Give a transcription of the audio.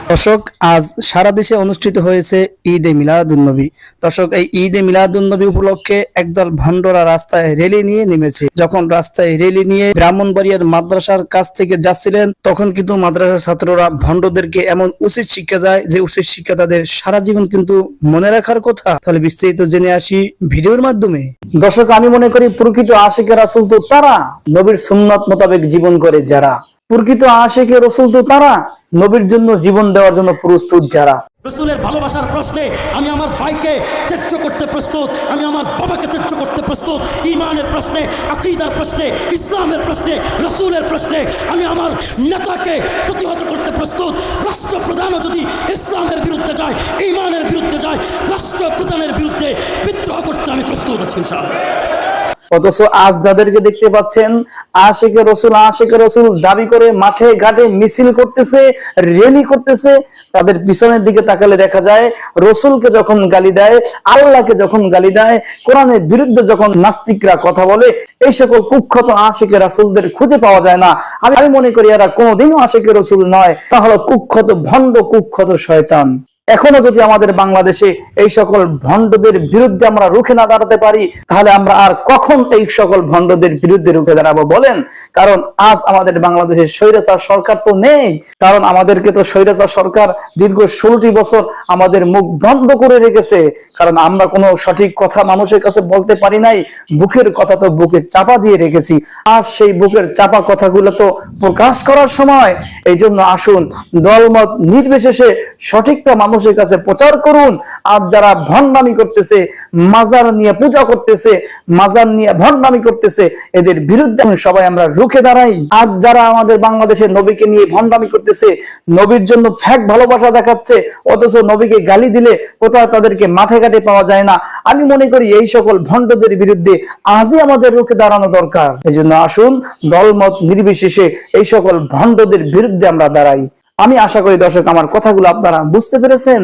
দর্শক, আজ সারা দেশে অনুষ্ঠিত হয়েছে ঈদে মিলাদুন্নবী। দর্শক, এই ঈদে মিলাদুন্নবী উপলক্ষে একদল ভণ্ডরা রাস্তায় র্যালি নিয়ে নেমেছে। যখন রাস্তায় র্যালি নিয়ে ব্রাহ্মণবাড়িয়ার মাদ্রাসার কাছ থেকে যাচ্ছিলেন, তখন কিন্তু মাদ্রাসার ছাত্ররা ভণ্ডদেরকে এমন উচিত শিক্ষা দেয় যে উচিত শিক্ষা তাদের সারা জীবন কিন্তু মনে রাখার কথা। তাহলে বিস্তারিত জেনে আসি ভিডিওর মাধ্যমে। দর্শক, আমি মনে করি প্রকৃত আশিকে রাসূল তো তারা, নবীর সুন্নাত মোতাবেক জীবন করে যারা। প্রকৃত আশিকে রাসূল তো তারা, নবীর জন্য জীবন দেওয়ার জন্য প্রস্তুত যারা। রাসূলের ভালোবাসার প্রশ্নে আমি আমার ভাইকে ত্যায্য করতে প্রস্তুত, আমি আমার বাবাকে ত্যায্য করতে প্রস্তুত। ঈমানের প্রশ্নে, আকীদার প্রশ্নে, ইসলামের প্রশ্নে, রাসূলের প্রশ্নে আমি আমার নেতাকে প্রতিহত করতে প্রস্তুত। রাষ্ট্রপ্রধানও যদি ইসলামের বিরুদ্ধে যায়, ঈমানের বিরুদ্ধে যায়, রাষ্ট্রপ্রধানের বিরুদ্ধে বিদ্রোহ করতে আমি প্রস্তুত আছি ইনশাআল্লাহ। অথচ আজ যাদেরকে দেখতে পাচ্ছেন আশিকে রসুল দাবি করে মাঠে ঘাটে মিছিল করতেছে, র্যালি করতেছে, তাদের পিছনের দিকে তাকালে দেখা যায় রসুলকে যখন গালি দেয়, আল্লাহকে যখন গালি দেয়, কোরআনের বিরুদ্ধে যখন নাস্তিকরা কথা বলে, এই সকল কুখ্যাত আশিকে রাসূলদের খুঁজে পাওয়া যায় না। আমি মনে করি এরা কোনোদিনও আশিকে রসুল নয়, তাহলে কুখ্যাত ভণ্ড, কুখ্যাত শয়তান। এখনো যদি আমাদের বাংলাদেশে এই সকল ভণ্ডদের বিরুদ্ধে আমরা রুখে না দাঁড়াতে পারি, তাহলে আমরা আর কখন এই সকল ভণ্ডদের বিরুদ্ধে রুখে দাঁড়াবো বলেন? কারণ আজ আমাদের বাংলাদেশে স্বৈরাচার সরকার তো নেই, কারণ আমাদেরকে তো স্বৈরাচার সরকার দীর্ঘ 16টি বছর আমাদের মুখ বন্ধ করে রেখেছে। কারণ আমরা কোনো সঠিক কথা মানুষের কাছে বলতে পারি নাই, বুকের কথা তো বুকে চাপা দিয়ে রেখেছি। আজ সেই বুকের চাপা কথাগুলো তো প্রকাশ করার সময়। এই জন্য আসুন, দলমত নির্বিশেষে সঠিকটা মানুষের কাছে প্রচার করুন। আর যারা ভণ্ডামি করতেছে, মাজার নিয়ে পূজা করতেছে, মাজার নিয়ে ভণ্ডামি করতেছে, এদের বিরুদ্ধে সবাই আমরা রুখে দাঁড়াই। আজ যারা আমাদের বাংলাদেশে নবীকে নিয়ে ভণ্ডামি করতেছে, নবীর জন্য ফ্যাক ভালোবাসা দেখাচ্ছে, অথচ নবীকে গালি দিলে কোথাও তাদেরকে মাঠে ঘাটে পাওয়া যায় না। আমি মনে করি এই সকল ভণ্ডদের বিরুদ্ধে আজই আমাদের রুখে দাঁড়ানো দরকার। এই জন্য আসুন, দলমত নির্বিশেষে এই সকল ভণ্ডদের বিরুদ্ধে আমরা দাঁড়াই। আমি আশা করি দর্শক, আমার কথাগুলো আপনারা বুঝতে পেরেছেন।